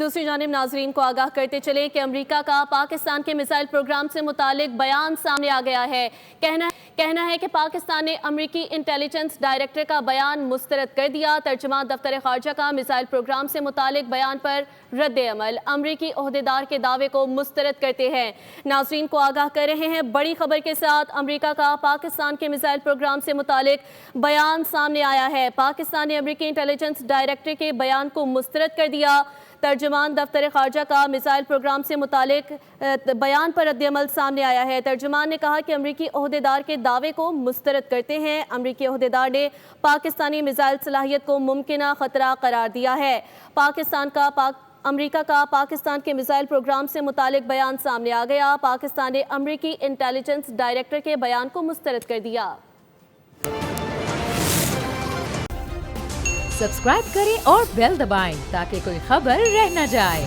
دوسری جانب ناظرین کو آگاہ کرتے چلے کہ امریکہ کا پاکستان کے میزائل پروگرام سے متعلق بیان سامنے آ گیا ہے۔ کہنا ہے کہ پاکستان نے امریکی انٹیلیجنس ڈائریکٹر کا بیان مسترد کر دیا۔ ترجمان دفتر خارجہ کا میزائل پروگرام سے متعلق بیان پر رد عمل، امریکی عہدیدار کے دعوے کو مسترد کرتے ہیں۔ ناظرین کو آگاہ کر رہے ہیں بڑی خبر کے ساتھ، امریکہ کا پاکستان کے میزائل پروگرام سے متعلق بیان سامنے آیا ہے۔ پاکستان نے امریکی انٹیلیجنس ڈائریکٹر کے بیان کو مسترد کر دیا۔ ترجمان دفتر خارجہ کا میزائل پروگرام سے متعلق بیان پر رد عمل سامنے آیا ہے۔ ترجمان نے کہا کہ امریکی عہدیدار کے دعوے کو مسترد کرتے ہیں۔ امریکی عہدیدار نے پاکستانی میزائل صلاحیت کو ممکنہ خطرہ قرار دیا ہے۔ امریکہ کا پاکستان کے میزائل پروگرام سے متعلق بیان سامنے آ گیا۔ پاکستان نے امریکی انٹیلیجنس ڈائریکٹر کے بیان کو مسترد کر دیا۔ سبسکرائب کریں اور بیل دبائیں تاکہ کوئی خبر رہ نہ جائے۔